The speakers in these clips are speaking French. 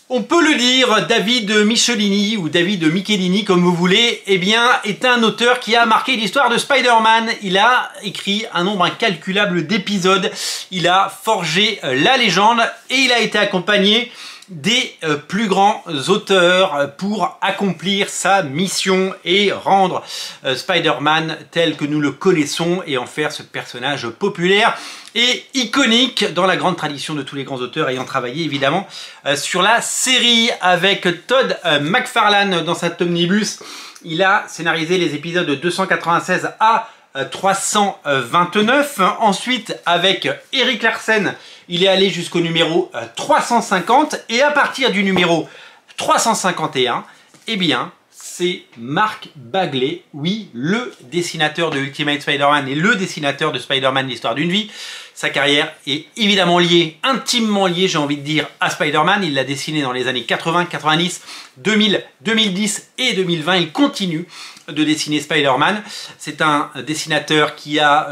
On peut le dire, David Michelini ou David Michelini comme vous voulez, eh bien, est un auteur qui a marqué l'histoire de Spider-Man. Il a écrit un nombre incalculable d'épisodes, il a forgé la légende et il a été accompagné des plus grands auteurs pour accomplir sa mission et rendre Spider-Man tel que nous le connaissons et en faire ce personnage populaire et iconique dans la grande tradition de tous les grands auteurs ayant travaillé évidemment sur la série avec Todd McFarlane dans cet omnibus. Il a scénarisé les épisodes 296 à 329. Ensuite, avec Erik Larsen, il est allé jusqu'au numéro 350. Et à partir du numéro 351, eh bien, c'est Mark Bagley, oui, le dessinateur de Ultimate Spider-Man et le dessinateur de Spider-Man l'histoire d'une vie. Sa carrière est évidemment liée, intimement liée, j'ai envie de dire, à Spider-Man. Il l'a dessiné dans les années 80, 90, 2000, 2010 et 2020. Il continue de dessiner Spider-Man. C'est un dessinateur qui a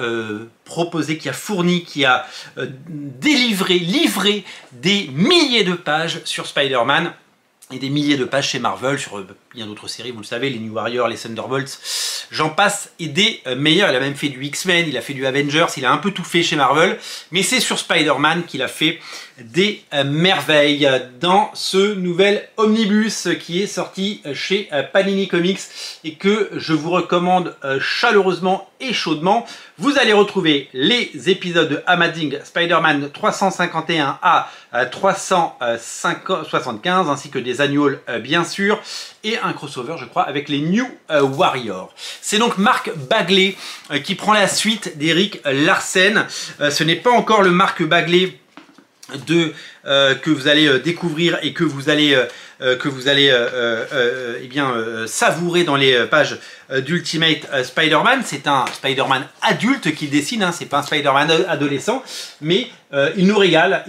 proposé, qui a fourni, qui a livré des milliers de pages sur Spider-Man et des milliers de pages chez Marvel, sur bien d'autres séries, vous le savez, les New Warriors, les Thunderbolts, j'en passe et des meilleurs. Il a même fait du X-Men, il a fait du Avengers, il a un peu tout fait chez Marvel, mais c'est sur Spider-Man qu'il a fait des merveilles dans ce nouvel omnibus qui est sorti chez Panini Comics et que je vous recommande chaleureusement et chaudement. Vous allez retrouver les épisodes de Amazing Spider-Man 351 à 375 ainsi que des annuals bien sûr et un crossover je crois avec les New Warriors. C'est donc Mark Bagley qui prend la suite d'Erik Larsen. Ce n'est pas encore le Mark Bagley que vous allez découvrir et que vous allez savourer dans les pages d'Ultimate Spider-Man. C'est un Spider-Man adulte qu'il dessine, hein, c'est pas un Spider-Man adolescent, mais il nous régale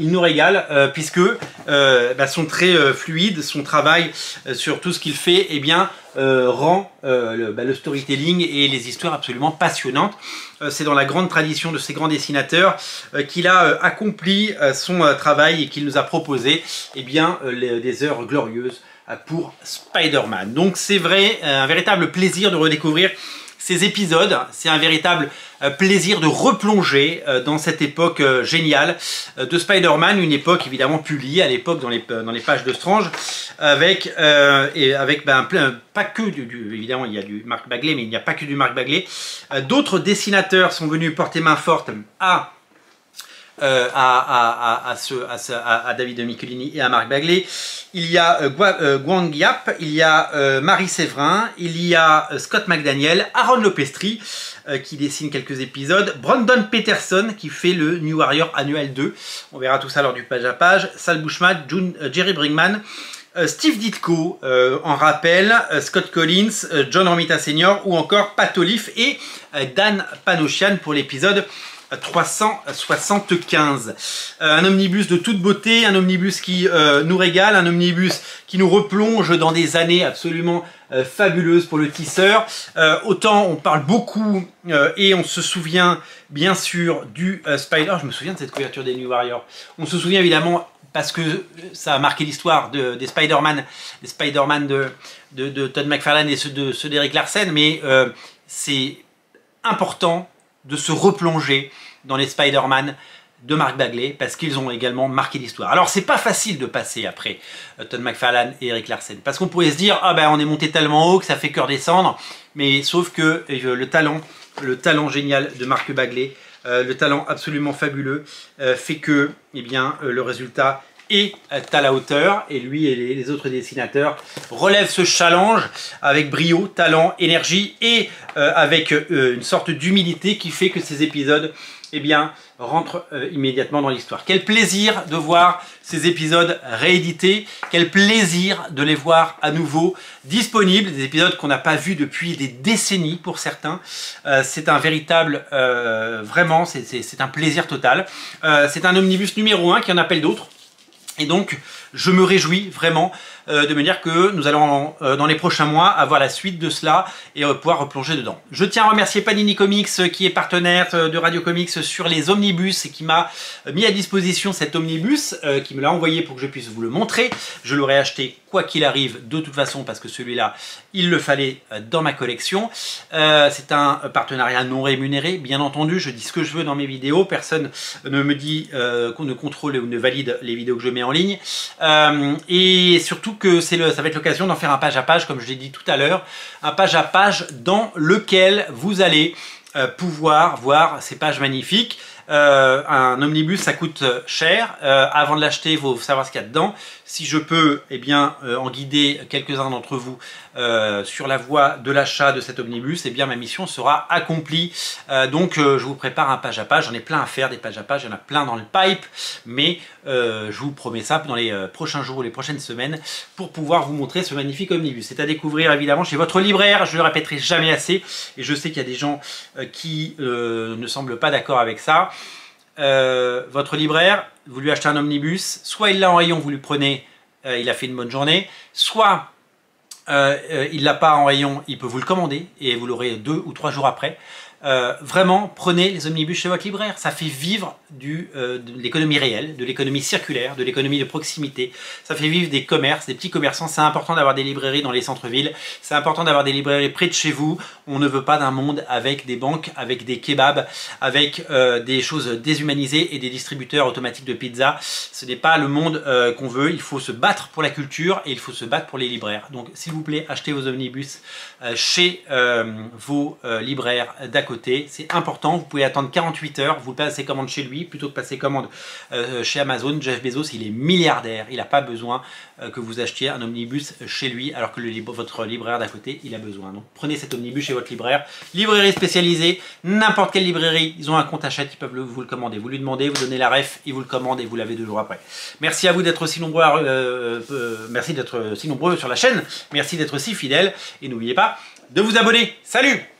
puisque son trait fluide, son travail sur tout ce qu'il fait, eh bien, rend le storytelling et les histoires absolument passionnantes. C'est dans la grande tradition de ces grands dessinateurs qu'il a accompli son travail et qu'il nous a proposé eh bien, des heures glorieuses pour Spider-Man. Donc c'est vrai, un véritable plaisir de redécouvrir ces épisodes, c'est un véritable plaisir de replonger dans cette époque géniale de Spider-Man, une époque évidemment publiée à l'époque dans les pages de Strange, avec pas que évidemment il y a du Mark Bagley, mais il n'y a pas que du Mark Bagley. D'autres dessinaters sont venus porter main forte à David Michelini et à Mark Bagley. Il y a Guang Yap, il y a Marie Séverin, il y a Scott McDaniel, Aaron Lopestri qui dessine quelques épisodes, Brandon Peterson qui fait le New Warrior Annual 2, on verra tout ça lors du page à page, Sal Buscema, Jerry Brinkman, Steve Ditko en rappel, Scott Collins, John Romita Sr. ou encore Pat Olive et Dan Panosian pour l'épisode 375. Un omnibus de toute beauté, un omnibus qui nous régale, un omnibus qui nous replonge dans des années absolument fabuleuses pour le tisseur. Autant on parle beaucoup et on se souvient bien sûr du Spider. Je me souviens de cette couverture des New Warriors. On se souvient évidemment parce que ça a marqué l'histoire des Spider-Man de Todd McFarlane et ceux d'Erik Larsen, mais c'est important de se replonger dans les Spider-Man de Mark Bagley parce qu'ils ont également marqué l'histoire. Alors c'est pas facile de passer après Todd McFarlane et Erik Larsen parce qu'on pourrait se dire ah ben on est monté tellement haut que ça fait que redescendre, mais sauf que le talent génial de Mark Bagley, le talent absolument fabuleux fait que eh bien le résultat est à la hauteur et lui et les autres dessinateurs relèvent ce challenge avec brio, talent, énergie et avec une sorte d'humilité qui fait que ces épisodes eh bien, rentrent immédiatement dans l'histoire. Quel plaisir de voir ces épisodes réédités, quel plaisir de les voir à nouveau disponibles, des épisodes qu'on n'a pas vus depuis des décennies pour certains. C'est un véritable, vraiment, c'est un plaisir total. C'est un omnibus numéro 1 qui en appelle d'autres. Et donc, je me réjouis vraiment de me dire que nous allons dans les prochains mois avoir la suite de cela et pouvoir replonger dedans. Je tiens à remercier Panini Comics qui est partenaire de Radio Comics sur les omnibus et qui m'a mis à disposition cet omnibus, qui me l'a envoyé pour que je puisse vous le montrer. Je l'aurais acheté quoi qu'il arrive de toute façon parce que celui-là, il le fallait dans ma collection. C'est un partenariat non rémunéré, bien entendu, je dis ce que je veux dans mes vidéos, personne ne me dit qu'on ne contrôle ou ne valide les vidéos que je mets en ligne. Et surtout que ça va être l'occasion d'en faire un page à page, comme je l'ai dit tout à l'heure, un page à page dans lequel vous allez pouvoir voir ces pages magnifiques. Un omnibus ça coûte cher, avant de l'acheter il faut savoir ce qu'il y a dedans. Si je peux eh bien, en guider quelques-uns d'entre vous sur la voie de l'achat de cet omnibus, eh bien ma mission sera accomplie. Donc je vous prépare un page à page, j'en ai plein à faire des pages à page, il y en a plein dans le pipe, mais je vous promets ça dans les prochains jours ou les prochaines semaines pour pouvoir vous montrer ce magnifique omnibus. C'est à découvrir évidemment chez votre libraire, je le répéterai jamais assez, et je sais qu'il y a des gens qui ne semblent pas d'accord avec ça. Votre libraire, vous lui achetez un omnibus, soit il l'a en rayon, vous lui prenez, il a fait une bonne journée, soit il l'a pas en rayon, il peut vous le commander et vous l'aurez 2 ou 3 jours après. Vraiment, prenez les omnibus chez votre libraire. Ça fait vivre de l'économie réelle, de l'économie circulaire, de l'économie de proximité. Ça fait vivre des commerces, des petits commerçants. C'est important d'avoir des librairies dans les centres-villes. C'est important d'avoir des librairies près de chez vous. On ne veut pas d'un monde avec des banques, avec des kebabs, avec des choses déshumanisées et des distributeurs automatiques de pizza. Ce n'est pas le monde qu'on veut. Il faut se battre pour la culture et il faut se battre pour les libraires. Donc, s'il vous plaît, achetez vos omnibus chez vos libraires d'à côté. C'est important, vous pouvez attendre 48 heures, vous passez commande chez lui plutôt que passer commande chez Amazon. Jeff Bezos, il est milliardaire, il n'a pas besoin que vous achetiez un omnibus chez lui alors que votre libraire d'à côté, il a besoin. Donc prenez cet omnibus chez votre libraire. Librairie spécialisée, n'importe quelle librairie, ils ont un compte achat, ils peuvent vous le commander. Vous lui demandez, vous donnez la ref, il vous le commande et vous l'avez 2 jours après. Merci à vous d'être si nombreux, merci d'être si nombreux sur la chaîne, merci d'être si fidèles et n'oubliez pas de vous abonner. Salut!